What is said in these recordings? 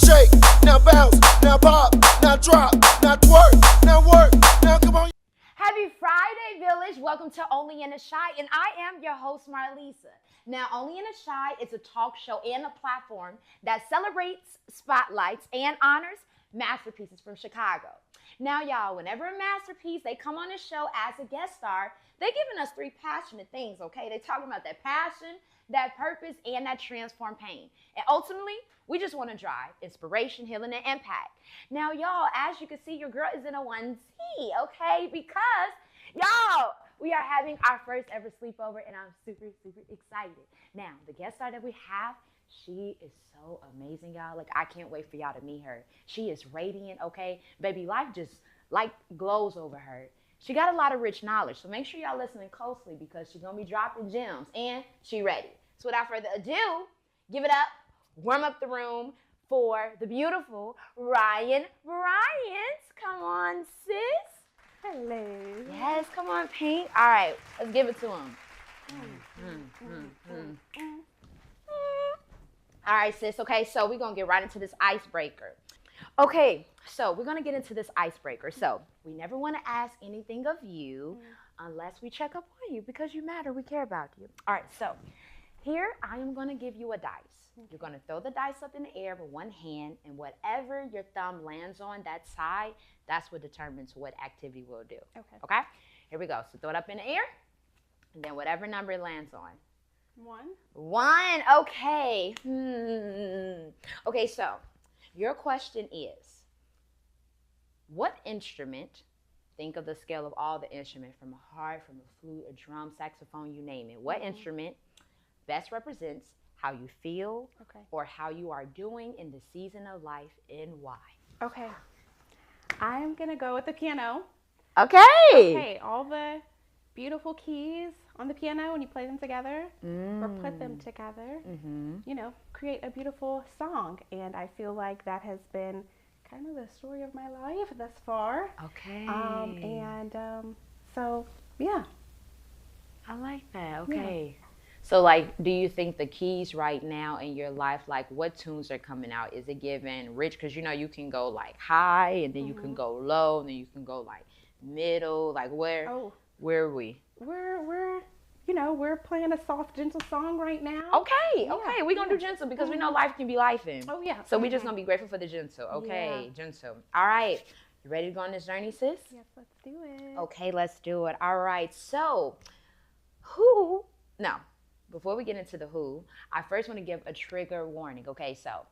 shake, now bounce, now pop, now drop, now twerk, now work, now come on. Happy Friday, Village. Welcome to Only in the Shy, and I am your host, Marlisa. Now, Only in the Shy is a talk show and a platform that celebrates, spotlights, and honors masterpieces from Chicago. Now, y'all, whenever a masterpiece, they come on the show as a guest star, they're giving us three passionate things, okay? They're talking about that passion, that purpose, and that transform pain. And ultimately, we just want to drive inspiration, healing, and impact. Now, y'all, as you can see, your girl is in a onesie, okay? Because, y'all, we are having our first ever sleepover, and I'm super, super excited. Now, the guest star that we have, she is so amazing, y'all. Like, I can't wait for y'all to meet her. She is radiant, okay? Baby, life just, like, glows over her. She got a lot of rich knowledge, so make sure y'all listening closely because she's going to be dropping gems, and she ready. So without further ado, give it up, warm up the room for the beautiful Ryan Bryant. Come on, sis. Hello. Yes, come on, Pink. All right, let's give it to him. All right, sis. Okay, so we're going to get right into this icebreaker. Okay, so we're going to get into this icebreaker. So we never want to ask anything of you unless we check up on you because you matter. We care about you. All right, so here I am going to give you a dice. You're going to throw the dice up in the air with one hand, and whatever your thumb lands on that side, that's what determines what activity we'll do. Okay? Here we go. So throw it up in the air, and then whatever number it lands on. One. Okay. Okay, so your question is, what instrument, think of the scale of all the instruments, from a harp, from a flute, a drum, saxophone, you name it. What instrument best represents how you feel or how you are doing in the season of life and why? Okay. I'm going to go with the piano. Okay. All the beautiful keys on the piano, when you play them together or put them together, you know, create a beautiful song. And I feel like that has been kind of the story of my life thus far. Okay. So, yeah. I like that. Okay. Yeah. So, like, do you think the keys right now in your life, like, what tunes are coming out? Is it giving rich? Because, you know, you can go, like, high, and then you can go low, and then you can go, like, middle. Like, where are we? We're playing a soft, gentle song right now. Okay. We're going to do gentle because we know life can be lifing. Oh, yeah. So we're just going to be grateful for the gentle. Okay, gentle. All right. You ready to go on this journey, sis? Yes, let's do it. Okay, let's do it. All right. So, before we get into the who, I first want to give a trigger warning. Okay, so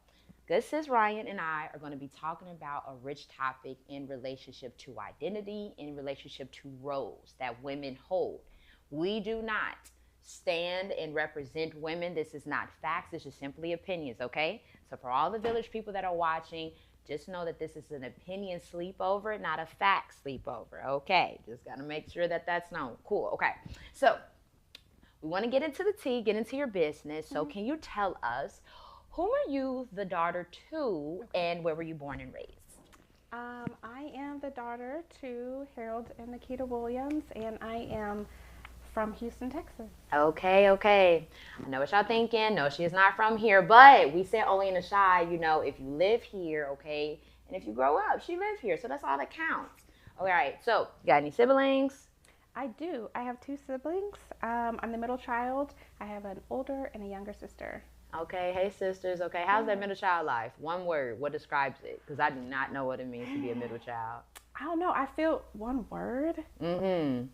good sis Ryan and I are going to be talking about a rich topic in relationship to identity, in relationship to roles that women hold. We do not stand and represent women. This is not facts. This is simply opinions, okay? So for all the village people that are watching, just know that this is an opinion sleepover, not a fact sleepover, okay? Just got to make sure that that's known. Cool, okay. So we want to get into the tea, get into your business. So can you tell us, who are you the daughter to, and where were you born and raised? I am the daughter to Harold and Nikita Williams, and I am from Houston, Texas. Okay. I know what y'all thinking. No, she is not from here, but we said Only in the Shy, you know, if you live here, okay, and if you grow up, she lived here, so that's all that counts. All right, so you got any siblings? I do. I have two siblings. I'm the middle child. I have an older and a younger sister. Okay. Hey, sisters. Okay. How's that middle child life? One word. What describes it? Because I do not know what it means to be a middle child. I don't know. I feel one word. You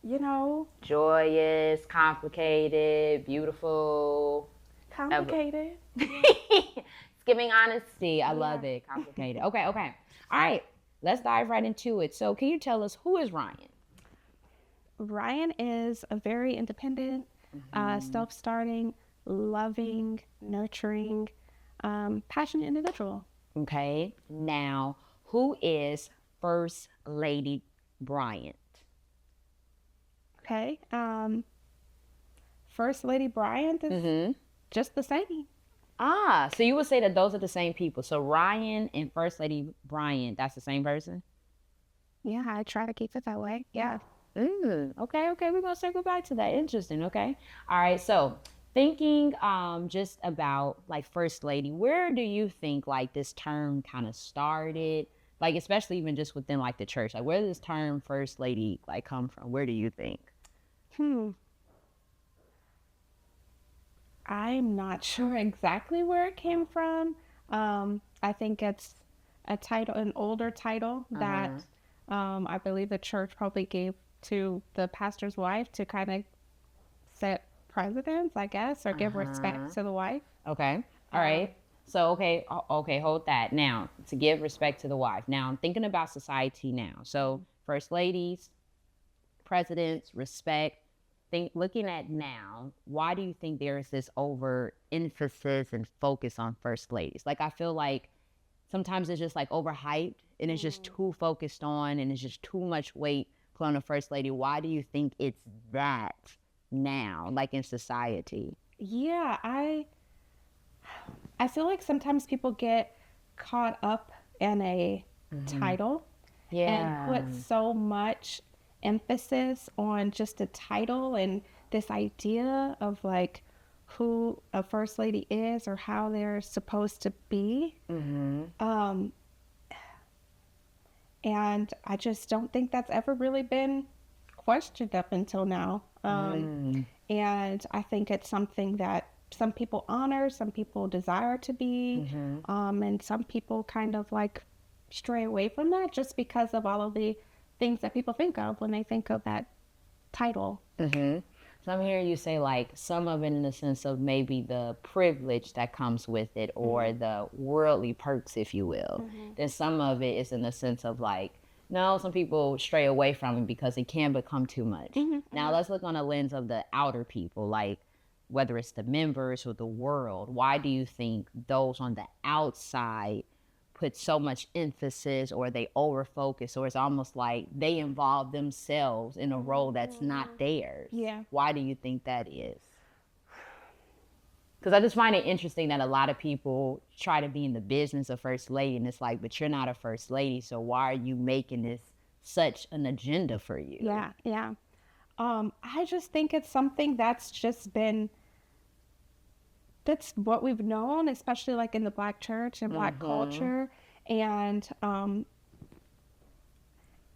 know. Joyous, complicated, beautiful. Complicated. It's giving honesty. I love it. Complicated. Okay. All right. Let's dive right into it. So can you tell us, who is Ryan? Ryan is a very independent, self-starting, loving, nurturing, passionate individual. Okay. Now, who is First Lady Bryant? Okay. First Lady Bryant is just the same. Ah, so you would say that those are the same people. So Ryan and First Lady Bryant, that's the same person? Yeah, I try to keep it that way. Yeah. Okay. We're going to circle back to that. Interesting. Okay. All right. So thinking just about like first lady, where do you think like this term kind of started? Like especially even just within like the church, like where did this term first lady like come from? Where do you think? I'm not sure exactly where it came from. I think it's a title, an older title that I believe the church probably gave to the pastor's wife to kind of set precedents, I guess, or give respect to the wife. Okay. All right. So, okay, hold that. Now, to give respect to the wife. Now, I'm thinking about society now. So, first ladies, presidents, respect. Looking at now, why do you think there is this over emphasis and focus on first ladies? Like, I feel like sometimes it's just like overhyped and it's just too focused on and it's just too much weight put on a first lady. Why do you think it's that now, like in society? Yeah, I feel like sometimes people get caught up in a title and put so much emphasis on just a title and this idea of like who a first lady is or how they're supposed to be. And I just don't think that's ever really been questioned up until now. And I think it's something that some people honor, some people desire to be, and some people kind of like stray away from that just because of all of the things that people think of when they think of that title. So I'm hearing you say like some of it in the sense of maybe the privilege that comes with it or the worldly perks, if you will. Then some of it is in the sense of like, no, some people stray away from it because it can become too much. Now let's look on a lens of the outer people, like whether it's the members or the world. Why do you think those on the outside put so much emphasis or they over focus or it's almost like they involve themselves in a role that's not theirs? Yeah. Why do you think that is? Because I just find it interesting that a lot of people try to be in the business of first lady and it's like, but you're not a first lady, so why are you making this such an agenda for you? Yeah. I just think it's something that's just been, that's what we've known, especially like in the Black church and Black culture. And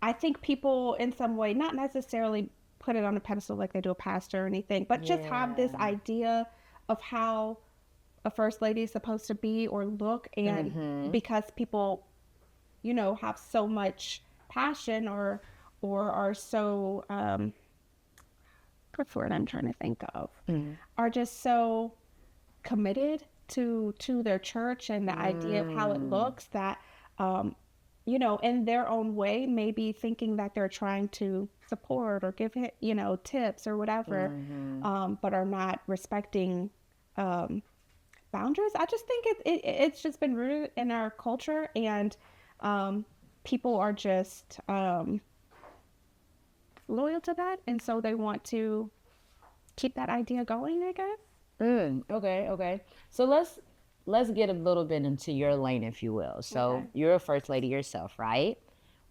I think people in some way, not necessarily put it on a pedestal like they do a pastor or anything, but just have this idea of how a first lady is supposed to be or look. And because people, you know, have so much passion or are so, what's the word I'm trying to think of, are just so committed to their church and the idea of how it looks that, you know, in their own way, maybe thinking that they're trying to support or give, you know, tips or whatever, but are not respecting boundaries. I just think it's just been rooted in our culture, and people are just loyal to that, and so they want to keep that idea going, I guess. Okay. So let's get a little bit into your lane, if you will. So you're a first lady yourself, right?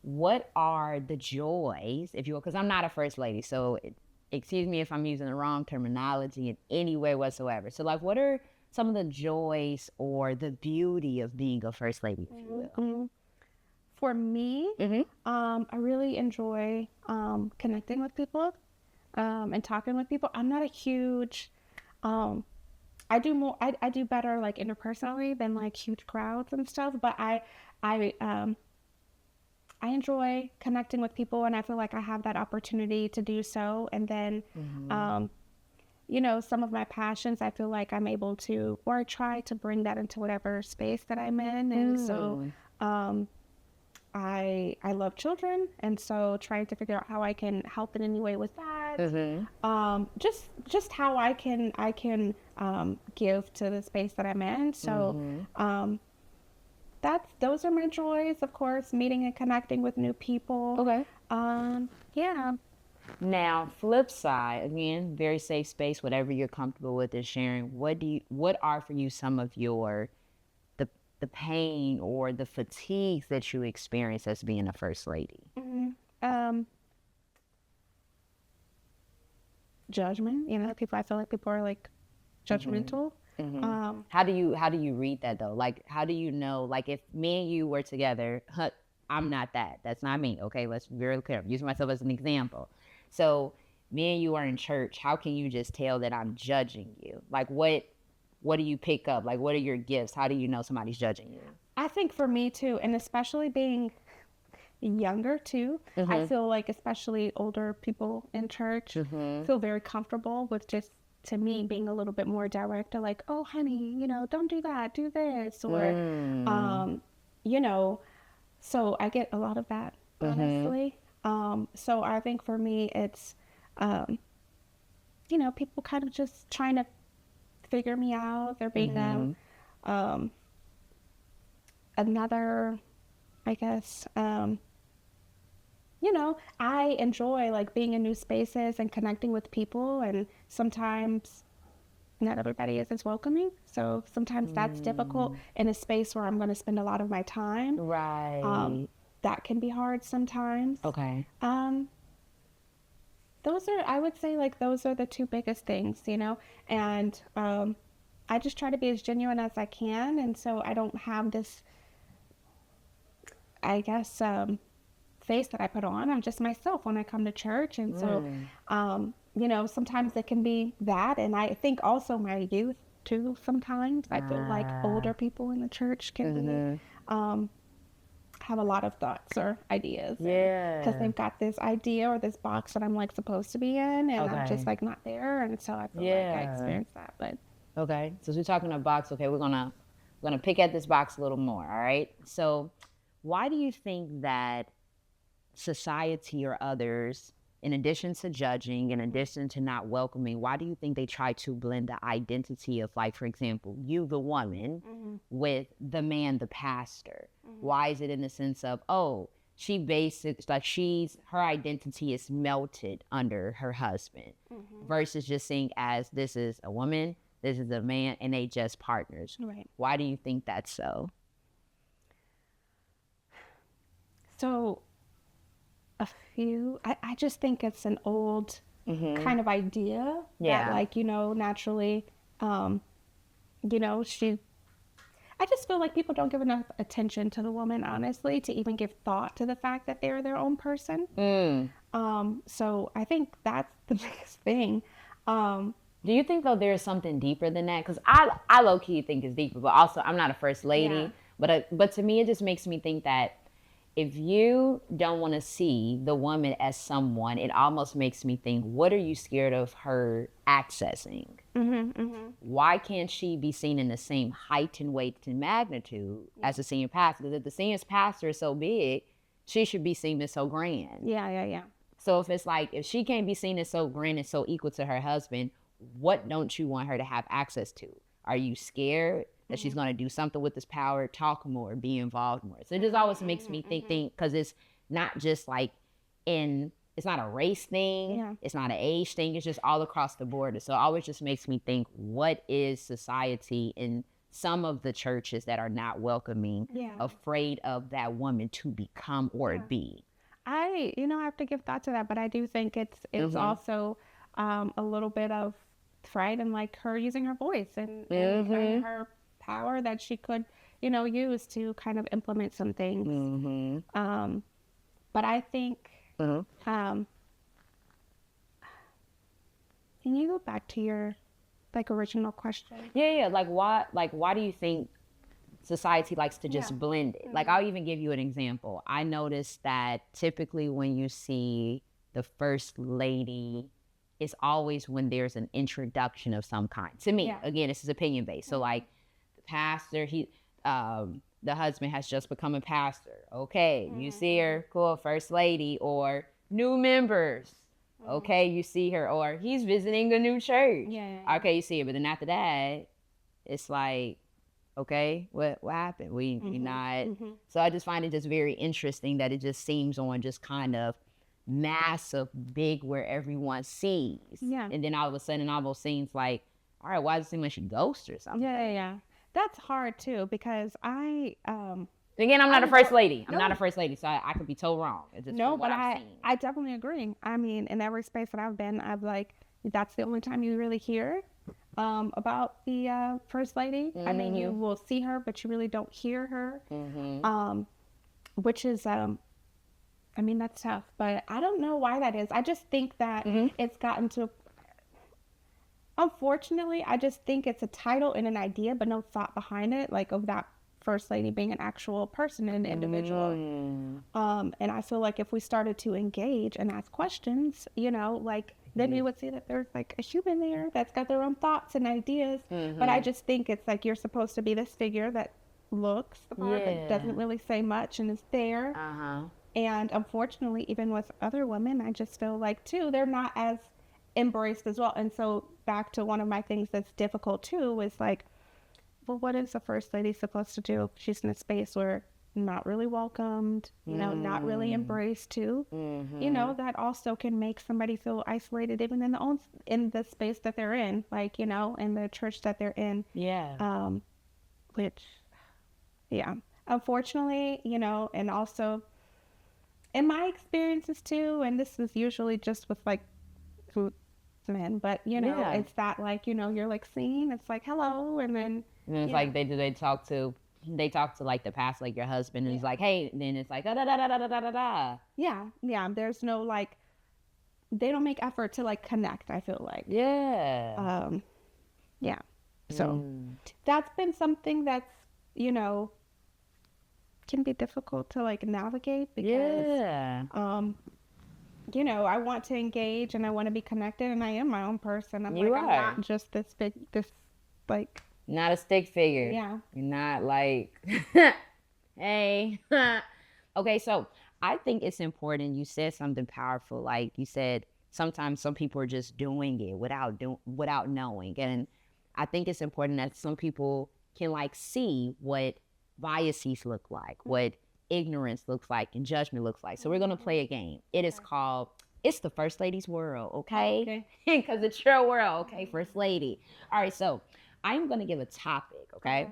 What are the joys, if you will, because I'm not a first lady, so excuse me if I'm using the wrong terminology in any way whatsoever. So like, what are some of the joys or the beauty of being a first lady, if you will? For me, I really enjoy connecting with people and talking with people. I'm not a huge, I do better like interpersonally than like huge crowds and stuff, but I enjoy connecting with people, and I feel like I have that opportunity to do so. And then, you know, some of my passions, I feel like I'm able to, or I try to bring that into whatever space that I'm in. And so, I love children, and so trying to figure out how I can help in any way with that. Just how I can give to the space that I'm in. So those are my joys, of course, meeting and connecting with new people. Okay. Yeah. Now, flip side, again, very safe space, whatever you're comfortable with is sharing. What are for you some of your the pain or the fatigues that you experience as being a first lady? Judgment, you know, I feel like people are like judgmental. How do you read that though? Like, how do you know? Like, if me and you were together, I'm not that. That's not me. Okay, let's be very clear. I'm using myself as an example. So, me and you are in church. How can you just tell that I'm judging you? Like, what do you pick up? Like, what are your gifts? How do you know somebody's judging you? I think for me too, and especially being younger too, I feel like especially older people in church feel very comfortable with just, to me, being a little bit more direct, to like, oh honey, you know, don't do that, do this, or you know, so I get a lot of that, honestly. So I think for me it's you know, people kind of just trying to figure me out. They're being another, I guess, you know, I enjoy like being in new spaces and connecting with people, and sometimes not everybody is as welcoming. So sometimes that's difficult in a space where I'm going to spend a lot of my time. Right. That can be hard sometimes. Okay. Those are, I would say, like, those are the two biggest things, you know, and I just try to be as genuine as I can. And so I don't have this, I guess, face that I put on. I'm just myself when I come to church. And so, you know, sometimes it can be that. And I think also my youth too, sometimes I feel like older people in the church can be, have a lot of thoughts or ideas. Yeah. Because they've got this idea or this box that I'm like supposed to be in, and I'm just like not there. And so I feel like I experienced that. But okay, so we're talking a box. Okay, we're gonna pick at this box a little more. All right. So, why do you think that society or others, in addition to judging, in addition to not welcoming, why do you think they try to blend the identity of, like, for example, you, the woman, with the man, the pastor? Why is it in the sense of, oh, she her identity is melted under her husband, versus just seeing as this is a woman, this is a man, and they just partners? Right. Why do you think that's so? So a few, I just think it's an old kind of idea that, like, you know, naturally, you know, I just feel like people don't give enough attention to the woman, honestly, to even give thought to the fact that they're their own person. So I think that's the biggest thing. Do you think, though, there's something deeper than that? Because I low-key think it's deeper, but also I'm not a first lady. But to me, it just makes me think that if you don't want to see the woman as someone, it almost makes me think, what are you scared of her accessing? Why can't she be seen in the same height and weight and magnitude as the senior pastor? Because if the senior pastor is so big, she should be seen as so grand. Yeah. So if it's like, if she can't be seen as so grand and so equal to her husband, what don't you want her to have access to? Are you scared that she's going to do something with this power, talk more, be involved more? So it just always makes me think, because it's not just like it's not a race thing, it's not an age thing, it's just all across the board. So it always just makes me think, what is society in some of the churches that are not welcoming, afraid of that woman to become or be? I have to give thought to that, but I do think it's also a little bit of fright and like her using her voice and her power that she could, you know, use to kind of implement some things. But I think, can you go back to your like original question? Yeah. Like why do you think society likes to just blend it? Like, I'll even give you an example. I noticed that typically when you see the first lady, it's always when there's an introduction of some kind. To me, again, this is opinion based. So like the pastor, the husband has just become a pastor. Okay, you see her, cool, first lady, or new members. Okay, you see her, or he's visiting a new church. Okay, you see her, but then after that, it's like, okay, what happened? We not. So I just find it just very interesting that it just seems on just kind of massive, big, where everyone sees. And then all of a sudden, it almost seems like, all right, why does it seem like she ghosts or something? Yeah. That's hard too, because again, I'm not a first lady. I'm not a first lady, so I could be told wrong. It's just but I definitely agree. I mean, in every space that I've been, I've like, that's the only time you really hear about the first lady. I mean, you will see her, but you really don't hear her, which is, I mean, that's tough. But I don't know why that is. I just think that it's gotten to, unfortunately, I just think it's a title and an idea, but no thought behind it, like of that first lady being an actual person and an individual. And I feel like if we started to engage and ask questions, you know, like then we would see that there's like a human there that's got their own thoughts and ideas. But I just think it's like you're supposed to be this figure that looks the part but doesn't really say much and is there. And unfortunately, even with other women, I just feel like too, they're not as embraced as well. And so back to one of my things that's difficult too is like, well, what is the first lady supposed to do? She's in a space where not really welcomed, you know, not really embraced too. You know, that also can make somebody feel isolated even in the space that they're in, like, you know, in the church that they're in. Which, unfortunately, you know, and also in my experiences too, and this is usually just with like men, but you know, it's that like, you know, you're like seen, it's like hello, and then it's like they talk to like the past, like your husband, and it's like, hey, and then it's like da da da da da da da da. There's no like, they don't make effort to like connect, I feel like. So that's been something that's, you know, can be difficult to like navigate because you know, I want to engage and I want to be connected, and I am my own person. I'm not just this like not a stick figure. You're not like hey. Okay, so I think it's important. You said something powerful, like you said sometimes some people are just doing it without knowing, and I think it's important that some people can like see what biases look like, what ignorance looks like, and judgment looks like. So we're gonna play a game. It is called It's the First Lady's World, okay? Because it's your world, okay, First Lady. All right, so I'm gonna give a topic, okay?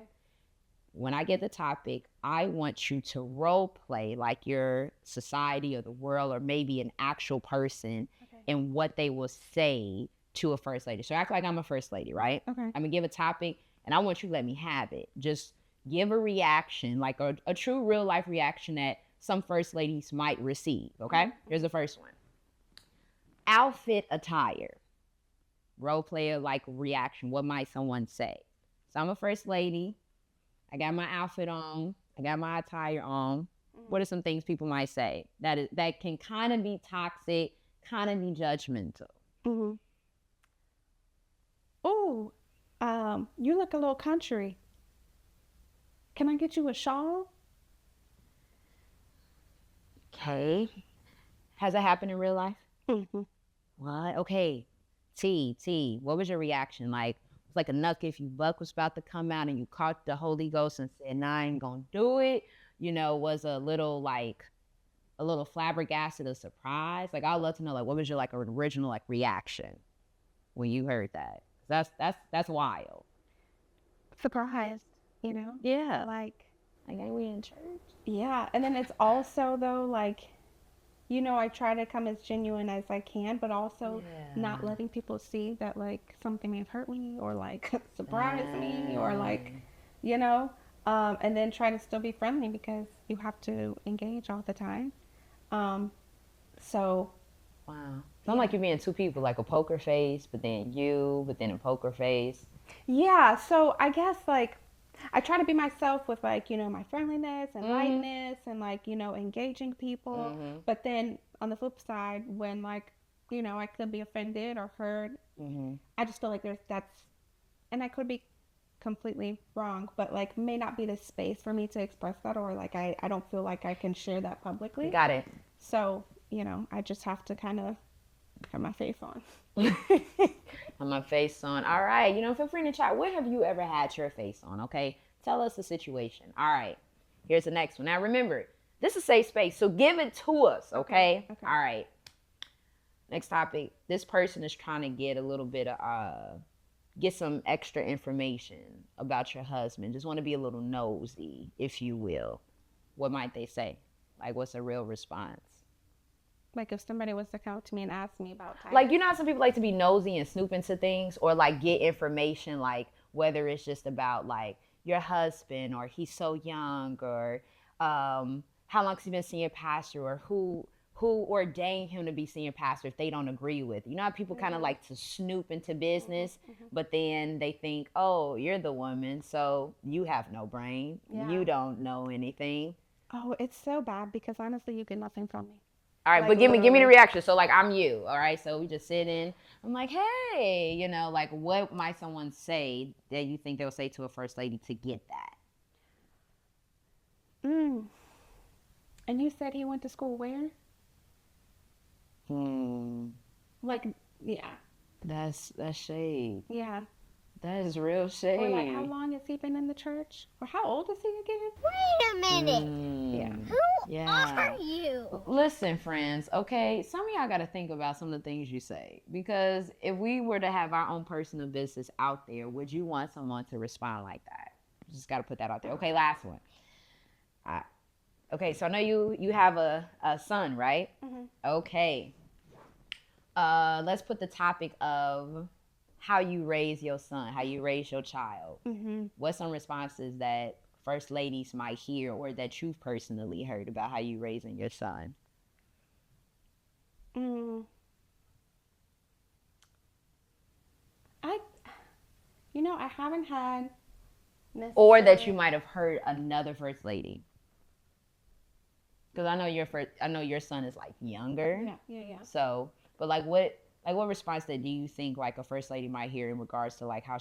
When I get the topic, I want you to role play like your society or the world or maybe an actual person and what they will say to a first lady. So act like I'm a first lady, right? I'm gonna give a topic and I want you to let me have it. Just give a reaction, like a true real life reaction that some first ladies might receive, okay? Here's the first one. Outfit attire. Role player like reaction. What might someone say? So I'm a first lady. I got my outfit on. I got my attire on. What are some things people might say that can kind of be toxic, kind of be judgmental? Oh, you look a little country. Can I get you a shawl? Okay. Has that happened in real life? What? Okay. T, what was your reaction? Like, it's like a knuck if you buck was about to come out and you caught the Holy Ghost and said, nah, I ain't gonna do it. You know, was a little flabbergasted, a surprise. Like, I'd love to know, like, what was your like original like reaction when you heard that? That's wild. Surprised, you know? Yeah. Like ain't we in church? Yeah. And then it's also though, like, you know, I try to come as genuine as I can, but also not letting people see that like something may have hurt me or like surprised me or like, you know, and then try to still be friendly because you have to engage all the time. So. Wow. Sound like you're being two people, like a poker face, but then a poker face. Yeah. So I guess like I try to be myself with like, you know, my friendliness and lightness and like, you know, engaging people. But then on the flip side, when like, you know, I could be offended or hurt, I just feel like and I could be completely wrong, but like may not be the space for me to express that, or like I don't feel like I can share that publicly. Got it. So, you know, I just have to kind of have my face on. Have my face on. All right. You know, feel free to chat. When have you ever had your face on? Okay. Tell us the situation. All right. Here's the next one. Now remember, this is a safe space, so give it to us. Okay. All right. Next topic. This person is trying to get a little bit of get some extra information about your husband. Just want to be a little nosy, if you will. What might they say? Like, what's a real response? Like if somebody was to come to me and ask me about types. Like, you know how some people like to be nosy and snoop into things, or like get information, like whether it's just about like your husband, or he's so young, or how long has he been senior pastor, or who ordained him to be senior pastor if they don't agree with. You know how people kind of like to snoop into business, but then they think, oh, you're the woman, so you have no brain. Yeah. You don't know anything. Oh, it's so bad because honestly, you get nothing from me. All right, Like, but give me the literally. reaction. So like I'm you, all right? So we just sit in. I'm like, hey, you know, like what might someone say that you think they'll say to a first lady to get that? And you said he went to school where? Like, yeah. That's shade. Yeah. That is real shade. Or like, how long has he been in the church? Or how old is he again? Wait a minute. Yeah. Who are you? Listen, friends, okay, some of y'all got to think about some of the things you say, because if we were to have our own personal business out there, would you want someone to respond like that? Just got to put that out there. Okay, last one. Okay, so I know you have a son, right? Okay. Let's put the topic of how you raise your son, how you raise your child. What's some responses that first ladies might hear, or that you've personally heard about how you raising your son? I haven't had Or that you might have heard another first lady. Because I know your son is like younger. Yeah. So, but like what response that do you think like a first lady might hear in regards to like how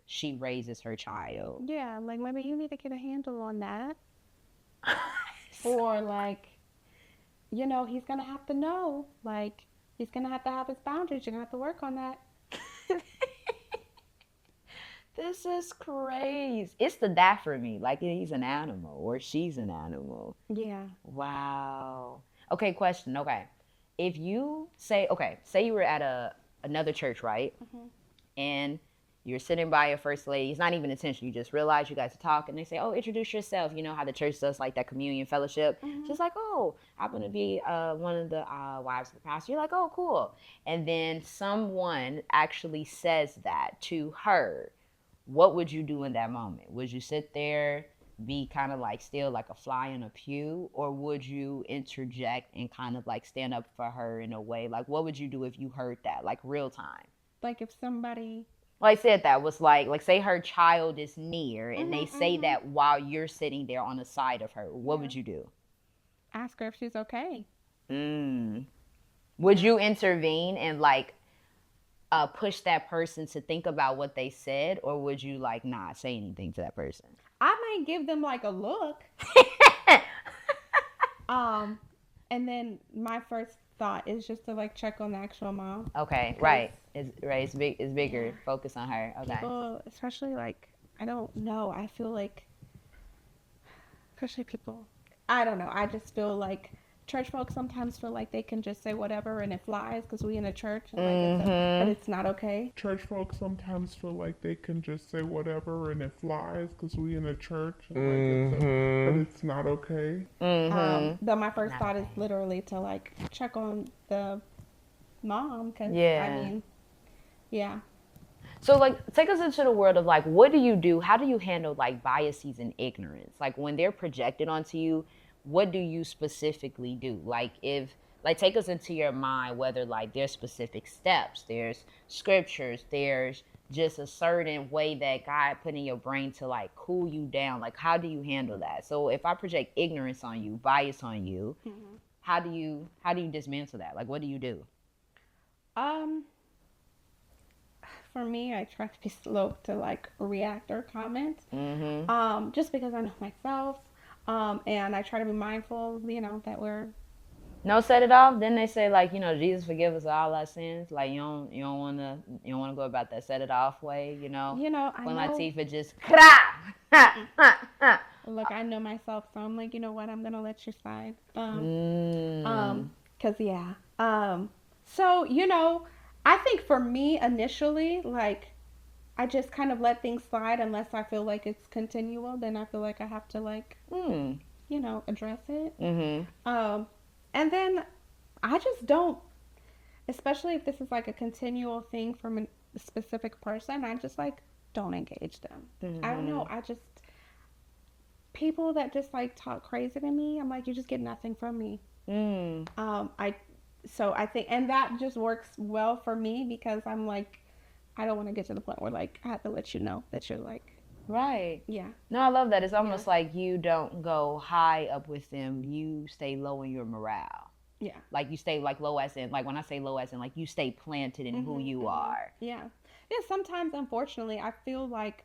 she raises her child? Yeah, like maybe you need to get a handle on that. Or like, he's gonna have to know. Like, he's gonna have his boundaries. You're gonna have to work on that. This is crazy. It's the that for me. Like he's an animal or she's an animal. Yeah. Wow. Okay, question. Okay. If you say you were at another church, right? And you're sitting by your first lady. It's not even intentional. You just realize you guys are talking. They say, oh, introduce yourself. You know how the church does like that communion fellowship. Just like, oh, I'm going to be one of the wives of the pastor. You're like, oh, cool. And then someone actually says that to her. What would you do in that moment? Would you sit there, be kind of like still like a fly in a pew, or would you interject and kind of like stand up for her in a way? Like, what would you do if you heard that, like real time? Like if somebody... Like I said, that was like say her child is near and they say that while you're sitting there on the side of her, what would you do? Ask her if she's okay. Would you intervene and like push that person to think about what they said, or would you like not say anything to that person? I might give them like a look. And then my first thought is just to like check on the actual mom. Okay, right. It's bigger. Yeah. Focus on her. Okay. People, especially like, I don't know. I feel like, especially people, I don't know. I just feel like church folks sometimes feel like they can just say whatever and it flies because we in a church, and like but it's not okay. Church folks sometimes feel like they can just say whatever and it flies because we in a church, and but it's not okay. But my first thought is literally to like check on the mom, because I mean, yeah. So like take us into the world of like, what do you do? How do you handle like biases and ignorance? Like when they're projected onto you, what do you specifically do? Like take us into your mind, whether like there's specific steps, there's scriptures, there's just a certain way that God put in your brain to like cool you down. Like how do you handle that? So if I project ignorance on you, bias on you, how do you dismantle that? Like what do you do? For me, I try to be slow to like react or comment. Just because I know myself. And I try to be mindful, that we're... No, set it off. Then they say, like, Jesus forgive us all our sins. Like, you don't want to go about that set it off way, I when know. Latifah just... Look, I know myself, so I'm like, you know what? I'm going to let you slide. Because, so, I think for me, initially, like, I just kind of let things slide unless I feel like it's continual. Then I feel like I have to like, address it. And then I just don't, especially if this is like a continual thing from a specific person, I just like don't engage them. I don't know. People that just like talk crazy to me, I'm like, you just get nothing from me. I think, and that just works well for me because I'm like, I don't want to get to the point where like I have to let you know that you're like, Right. yeah. No, I love that. It's almost like you don't go high up with them. You stay low in your morale. Yeah. Like you stay like low as in, like when I say low as in, like you stay planted in who you are. Yeah. Yeah. Sometimes, unfortunately, I feel like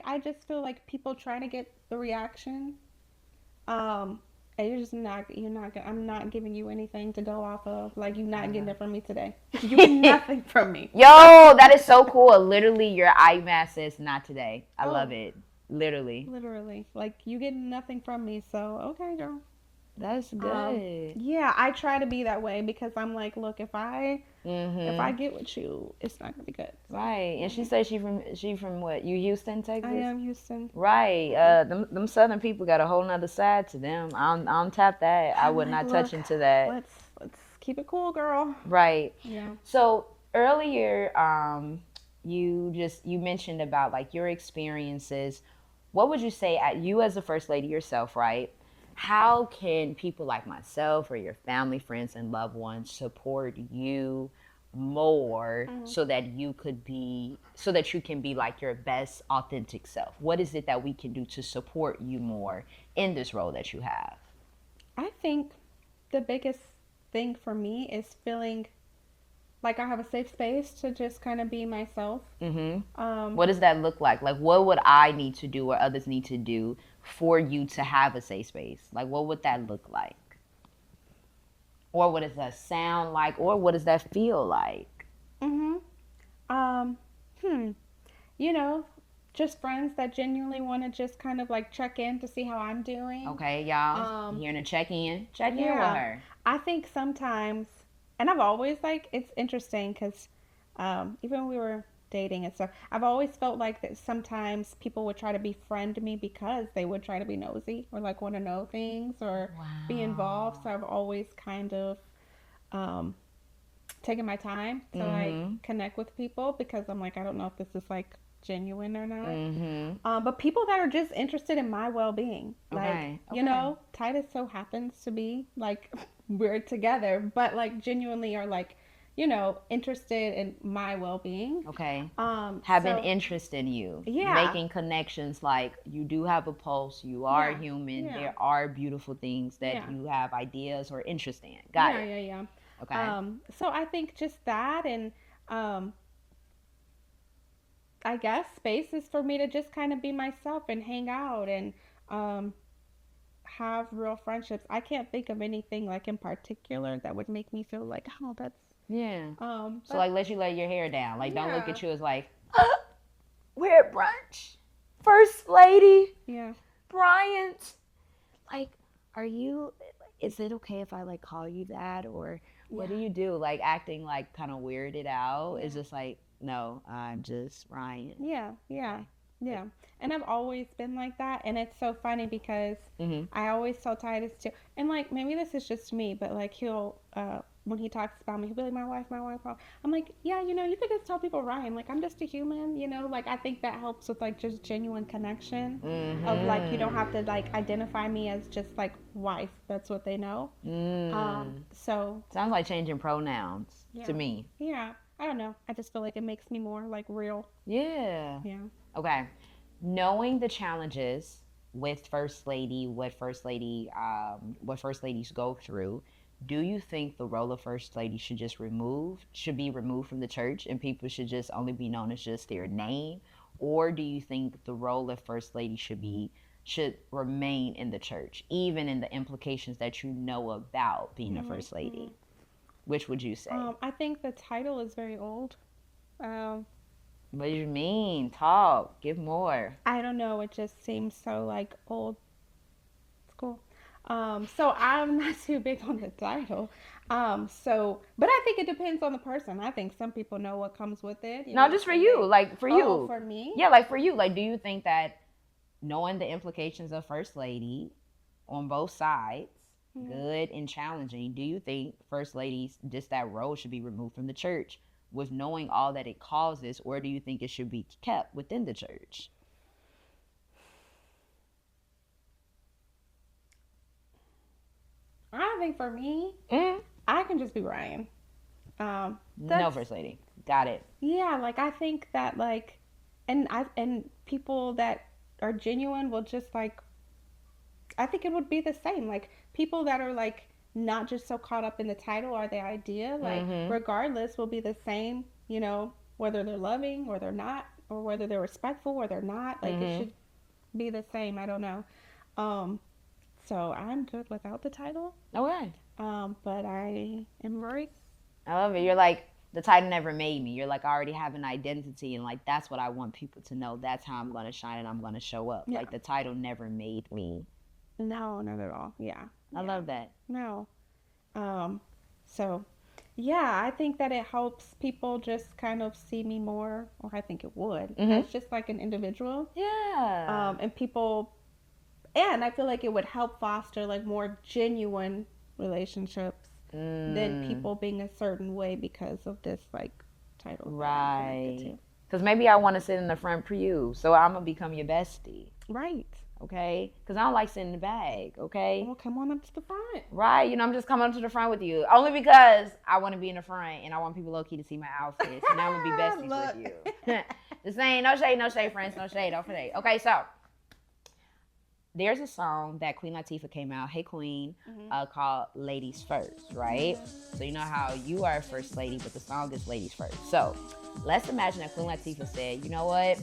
I just feel like people try to get the reaction. And I'm not giving you anything to go off of. Like, you're not getting it from me today. You get nothing from me. Yo, that is so cool. Literally, your iMac says not today. I love it. Literally. Like, you get nothing from me, so, okay, girl. That's good. Yeah, I try to be that way because I'm like, look, if I get with you, it's not gonna be good. So. Right. And she says she from what? You Houston, Texas? I am Houston. Right. Them Southern people got a whole nother side to them. I don't tap that. I would not touch into that. Let's keep it cool, girl. Right. Yeah. So earlier, you mentioned about like your experiences. What would you say you as a first lady yourself, right? How can people like myself or your family, friends, and loved ones support you more so that you can be like your best authentic self? What is it that we can do to support you more in this role that you have? I think the biggest thing for me is feeling like I have a safe space to just kind of be myself. What does that look like? Like, what would I need to do or others need to do for you to have a safe space? Like, what would that look like? Or what does that sound like? Or what does that feel like? You know, just friends that genuinely want to just kind of like check in to see how I'm doing. Okay, y'all. Hearing a check in with her. I think sometimes, and I've always like, it's interesting because even when we were dating and stuff, I've always felt like that sometimes people would try to befriend me because they would try to be nosy or like want to know things or be involved. So I've always kind of taken my time to like connect with people because I'm like, I don't know if this is like genuine or not. But people that are just interested in my well-being, like, you know, Titus so happens to be like, we're together, but like genuinely are like, you know, interested in my well-being. Having interest in you. Yeah. Making connections, like you do have a pulse, you are human, there are beautiful things that you have ideas or interest in. Got it. Yeah. Okay. So I think just that, and I guess spaces for me to just kind of be myself and hang out and have real friendships. I can't think of anything like in particular that would make me feel like, oh, that's so like let you lay your hair down. Like don't look at you as like, we're at brunch. First lady. Yeah. Bryant. Like, is it okay if I like call you that? Or what do you do? Like acting like kind of weirded out. It's just like, no, I'm just Ryan. Yeah. And I've always been like that. And it's so funny because I always tell Titus too. And like, maybe this is just me, but like he'll, when he talks about me, he'll be like, my wife. I'm like, yeah, you know, you could just tell people Ryan, like, I'm just a human, you know, like, I think that helps with like just genuine connection of like, you don't have to like identify me as just like wife. That's what they know. So. Sounds like changing pronouns to me. Yeah. I don't know. I just feel like it makes me more like real. Yeah. Okay. Knowing the challenges with First Lady, what First Ladies go through, do you think the role of First Lady should be removed from the church and people should just only be known as just their name? Or do you think the role of First Lady should remain in the church, even in the implications that you know about being a First Lady? Which would you say? I think the title is very old. What do you mean? Talk. Give more. I don't know. It just seems so like old school. So I'm not too big on the title. But I think it depends on the person. I think some people know what comes with it. Just for you. Like for you. Oh, for me? Yeah, like for you. Like, do you think that knowing the implications of First Lady on both sides, good and challenging. Do you think first ladies, just that role should be removed from the church with knowing all that it causes, or do you think it should be kept within the church? I think for me, I can just be Ryan. No first lady. Got it. Yeah, like I think that like, and people that are genuine will just like, I think it would be the same. Like people that are like not just so caught up in the title or the idea, like regardless will be the same, you know, whether they're loving or they're not, or whether they're respectful or they're not. Like it should be the same. I don't know. So I'm good without the title. Okay. But I embrace. I love it. You're like, the title never made me. You're like, I already have an identity, and like that's what I want people to know. That's how I'm gonna shine and I'm gonna show up. Yeah. Like the title never made me. No, not at all. Yeah. I love that. No. So yeah, I think that it helps people just kind of see me more, or I think it would. It's just like an individual. Yeah. And people, and I feel like it would help foster like more genuine relationships than people being a certain way because of this like title. Right. Because maybe I want to sit in the front for you, so I'm gonna become your bestie. Right. Okay? Because I don't like sitting in the back. Okay? Well, come on up to the front. Right. You know, I'm just coming up to the front with you only because I want to be in the front and I want people low key to see my outfits. And I'm gonna be besties with you. Just saying, no shade, friends, no shade, no shade. Okay, so there's a song that Queen Latifah came out, Hey Queen, called Ladies First, right? So you know how you are first lady, but the song is Ladies First. So let's imagine that Queen Latifah said, you know what?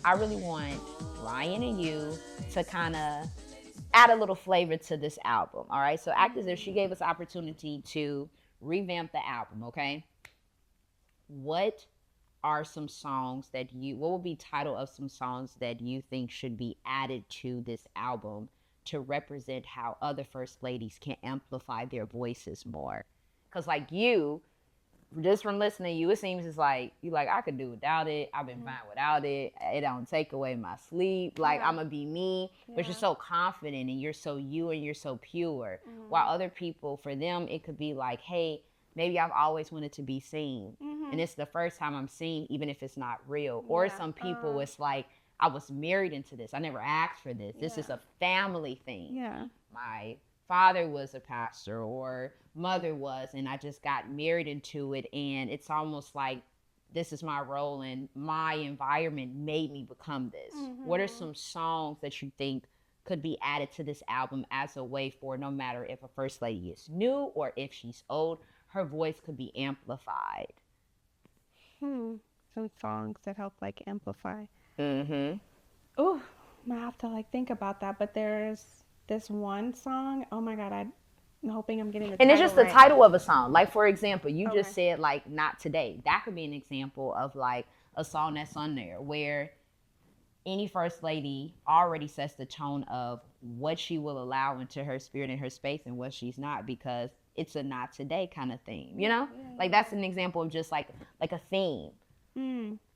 I really want Ryan and you to kind of add a little flavor to this album, all right? So act as if she gave us opportunity to revamp the album, okay? What are some songs that what would be title of some songs that you think should be added to this album to represent how other first ladies can amplify their voices more? Because like you, just from listening to you, it seems it's like, you like, I could do without it. I've been fine without it. It don't take away my sleep. Like, I'm going to be me. But you're so confident and you're so you and you're so pure. While other people, for them, it could be like, hey, maybe I've always wanted to be seen. And it's the first time I'm seen, even if it's not real. Or some people, it's like, I was married into this. I never asked for this. This is a family thing. Yeah. My father was a pastor or mother was, and I just got married into it. And it's almost like this is my role and my environment made me become this. What are some songs that you think could be added to this album as a way for, no matter if a first lady is new or if she's old, her voice could be amplified? Some songs that help like amplify. Mm-hmm. Oh, I have to like think about that. But there's this one song. Oh my God, I'm hoping I'm getting the And title it's just the right. title of a song. Like, for example, you just said like Not Today. That could be an example of like a song that's on there where any first lady already sets the tone of what she will allow into her spirit and her space and what she's not, because it's a not today kind of thing, you know? Like that's an example of just like a theme.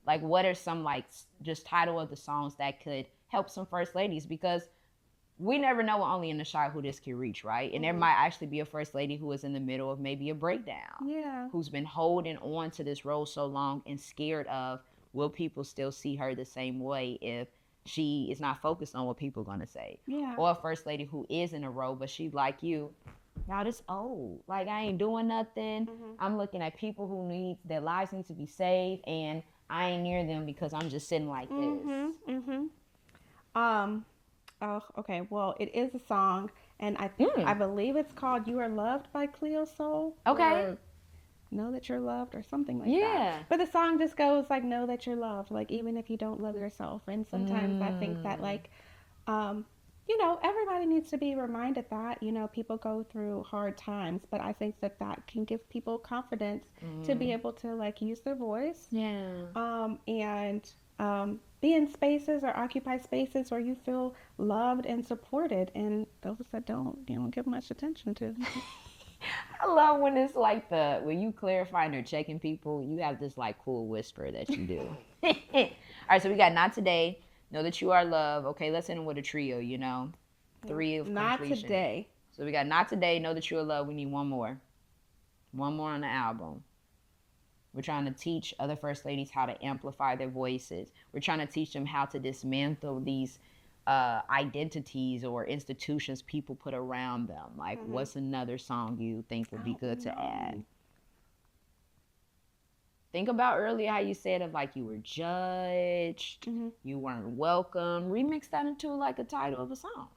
Like what are some like just title of the songs that could help some first ladies, because we never know only in the Shy who this can reach, right? And there might actually be a first lady who is in the middle of maybe a breakdown, who's been holding on to this role so long and scared of, will people still see her the same way if she is not focused on what people are going to say? Or a first lady who is in a role, but she like you, y'all, this old. Like, I ain't doing nothing. I'm looking at people who their lives need to be saved, and I ain't near them because I'm just sitting like this. Oh, okay. Well, it is a song, and I believe it's called "You Are Loved" by Cleo Soul. Okay. Or Know That You're Loved, or something like Yeah. that. But the song just goes like, know that you're loved, like even if you don't love yourself. And sometimes I think that like, you know, everybody needs to be reminded that, you know, people go through hard times, but I think that that can give people confidence to be able to like use their voice. And be in spaces or occupy spaces where you feel loved and supported, and those that don't, you don't give much attention to. I love when it's like when you clarifying or checking people, you have this like cool whisper that you do. All right, so we got Not Today, Know That You Are Loved. Okay, let's end with a trio, you know. 3 of Not completion. Today. So we got Not Today, Know That You're Loved. We need one more. One more on the album. We're trying to teach other first ladies how to amplify their voices. We're trying to teach them how to dismantle these identities or institutions people put around them. Like, what's another song you think would be good to add? Think about earlier how you said of like you were judged, you weren't welcome. Remix that into like a title of a song.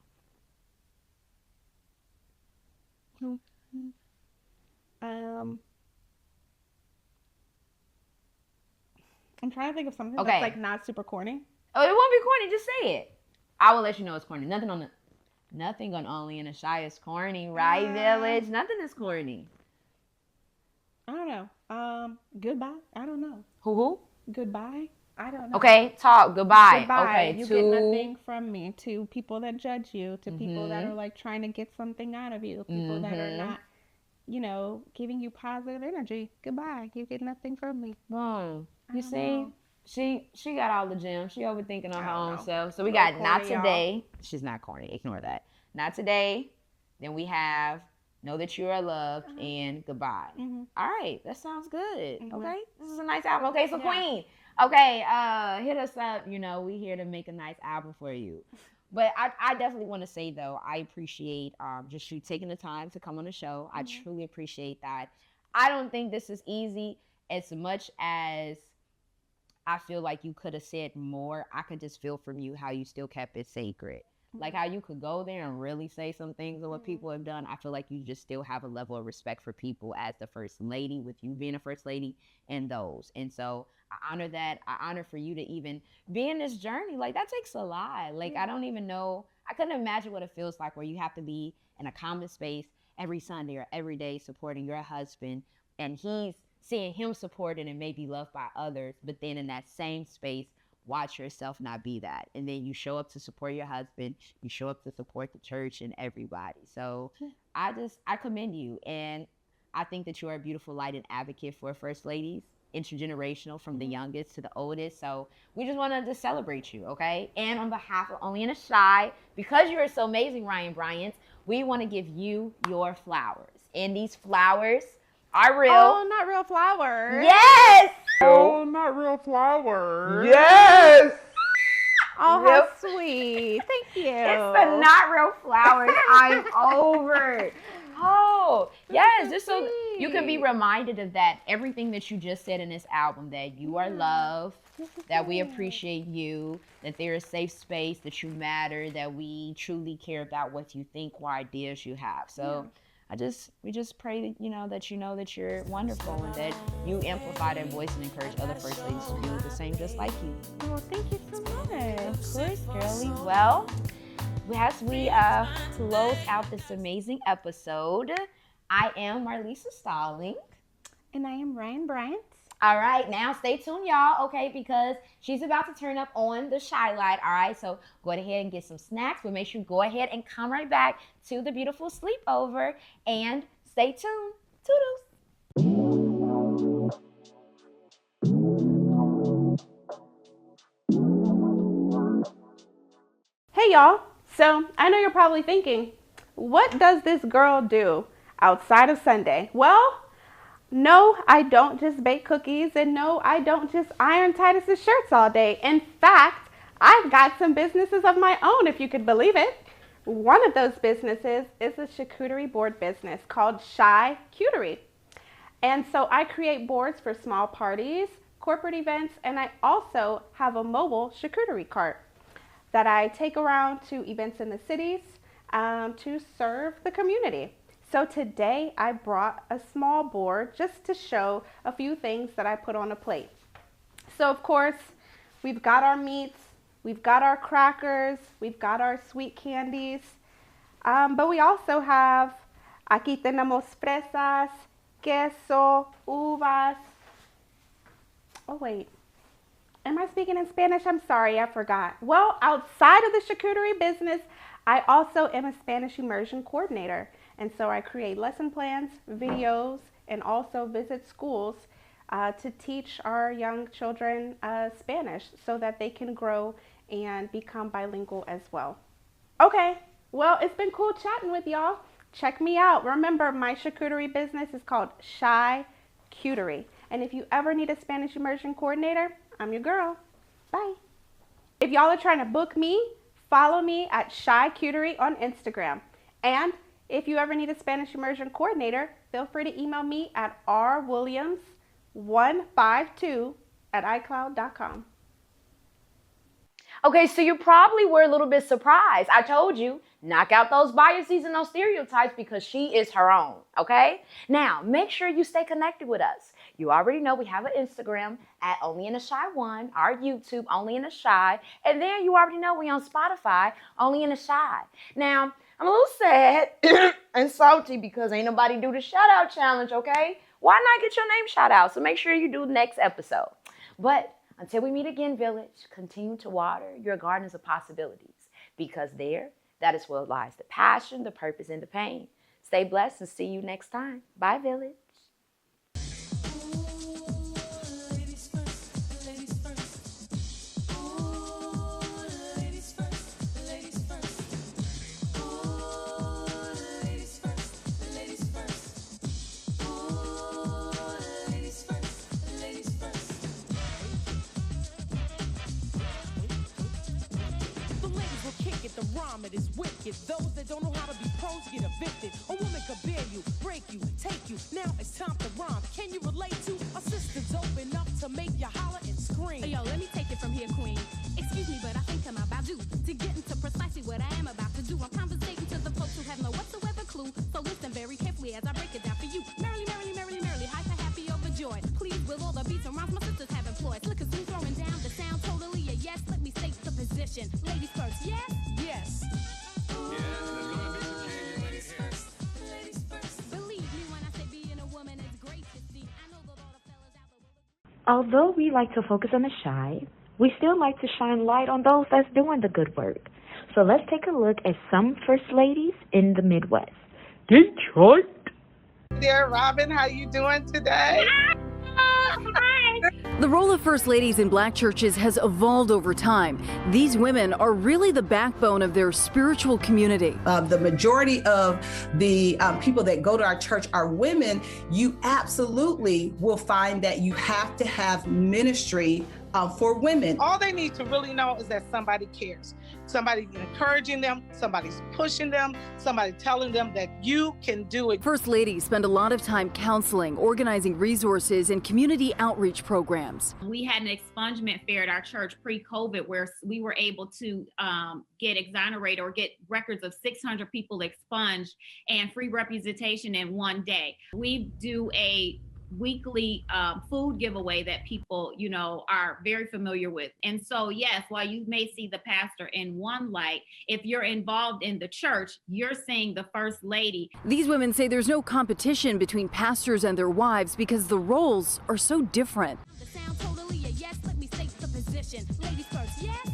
I'm trying to think of something Okay. that's like not super corny. Oh, it won't be corny. Just say it. I will let you know it's corny. Nothing on Only in a Shy is corny, right, Village? Nothing is corny. I don't know. Goodbye. I don't know. Who? Goodbye. I don't know. Okay, talk. Goodbye. Goodbye. Okay, You get nothing from me. To people that judge you. To people that are like trying to get something out of you. People that are not, giving you positive energy. Goodbye. You get nothing from me. Boom. You don't see? know. She got all the gems. She overthinking on her own know. self. So we So got corny, Not y'all. Today. She's not corny. Ignore that. Not Today. Then we have Know That You Are Loved and Goodbye. All right. That sounds good. Okay. This is a nice album. Okay. So Queen. Okay. Hit us up. We here to make a nice album for you. But I definitely want to say, though, I appreciate just you taking the time to come on the show. I truly appreciate that. I don't think this is easy as much as I feel like you could have said more. I could just feel from you how you still kept it sacred. Like how you could go there and really say some things of what people have done. I feel like you just still have a level of respect for people as the first lady, with you being a first lady and those. And so I honor that. I honor for you to even be in this journey. Like that takes a lot. Like I don't even know. I couldn't imagine what it feels like where you have to be in a common space every Sunday or every day supporting your husband, and he's seeing him supported and maybe loved by others, but then in that same space, watch yourself not be that. And then you show up to support your husband, you show up to support the church and everybody. So I commend you. And I think that you are a beautiful light and advocate for first ladies, intergenerational from the youngest to the oldest. So we just wanted to celebrate you, okay? And on behalf of Only in a Shy, because you are so amazing, Ryan Bryant, we want to give you your flowers. And these flowers are real. Oh, not real flowers. Yes! Oh, not real flowers. Yes! Oh, Real- how sweet. Thank you. It's the not real flowers. I'm over. Oh, yes. Just so you can be reminded of that. Everything that you just said in this album, that you are loved, that we appreciate you, that there is safe space, that you matter, that we truly care about what you think, what ideas you have. So we just pray that, that you're wonderful and that you amplify their voice and encourage other first ladies to do the same just like you. Well, thank you so much. Of course, girlie. Well, as we close out this amazing episode, I am Marlisa Stalling. And I am Ryan Bryant. All right, now stay tuned, y'all, okay, because she's about to turn up on the Shy Light, all right? So go ahead and get some snacks, but make sure you go ahead and come right back to the beautiful sleepover and stay tuned. Toodles. Hey, y'all. So I know you're probably thinking, what does this girl do outside of Sunday? Well, no, I don't just bake cookies, and no, I don't just iron Titus's shirts all day. In fact, I've got some businesses of my own, if you could believe it. One of those businesses is a charcuterie board business called Shy Cutery. And so I create boards for small parties, corporate events, and I also have a mobile charcuterie cart that I take around to events in the cities to serve the community. So today I brought a small board just to show a few things that I put on a plate. So of course, we've got our meats, we've got our crackers, we've got our sweet candies, but we also have, aquí tenemos fresas, queso, uvas. Oh wait, am I speaking in Spanish? I'm sorry, I forgot. Well, outside of the charcuterie business, I also am a Spanish immersion coordinator. And so I create lesson plans, videos, and also visit schools to teach our young children Spanish so that they can grow and become bilingual as well. Okay, well, it's been cool chatting with y'all. check me out. Remember, my charcuterie business is called Shy Cutery. And if you ever need a Spanish immersion coordinator, I'm your girl. Bye. If y'all are trying to book me, follow me at Shy Cutery on Instagram. And if you ever need a Spanish immersion coordinator, feel free to email me at rwilliams152@icloud.com. Okay, so you probably were a little bit surprised. I told you, knock out those biases and those stereotypes because she is her own, okay? Now, make sure you stay connected with us. You already know we have an Instagram at Only in the Shy 1, our YouTube, Only in the Shy, and then you already know we on Spotify, Only in the Shy. Now, I'm a little sad and salty because ain't nobody do the shout-out challenge, okay? Why not get your name shout out? So make sure you do the next episode. But until we meet again, Village, continue to water your gardens of possibilities because there, that is where lies the passion, the purpose, and the pain. Stay blessed and see you next time. Bye, Village. The rhyme it is wicked. Those that don't know how to be pros get evicted. A woman could bear you, break you, take you. Now it's time to rhyme. Can you relate to a sister's open up to make you holler and scream? Hey, yo, let me take it from here, queen. Excuse me, but I think I'm about due to get into precisely what I am about to do. I'm conversating to the folks who have no whatsoever clue. So listen very carefully as I break it down for you. Merrily, merrily, merrily, merrily, hyper, happy, overjoyed. Please, with all the beats and rhymes my sisters have employed. Slick as soon throwing down the sound, totally a yes. Let me state the position. Ladies first, yes? Yes. Although we like to focus on the shy, we still like to shine light on those that's doing the good work. So let's take a look at some first ladies in the Midwest. Detroit. Dear Robin, how you doing today? The role of First Ladies in Black churches has evolved over time. These women are really the backbone of their spiritual community. The majority of the people that go to our church are women. You absolutely will find that you have to have ministry for women. All they need to really know is that somebody cares. Somebody encouraging them, somebody's pushing them, somebody telling them that you can do it. First Ladies spend a lot of time counseling, organizing resources, and community outreach programs. We had an expungement fair at our church pre-COVID where we were able to get exonerated or get records of 600 people expunged and free representation in one day. We do a weekly food giveaway that people, are very familiar with. And so, yes, while you may see the pastor in one light, if you're involved in the church, you're seeing the first lady. These women say there's no competition between pastors and their wives because the roles are so different. The sound totally a yes. Let me state the position. Ladies first, yes?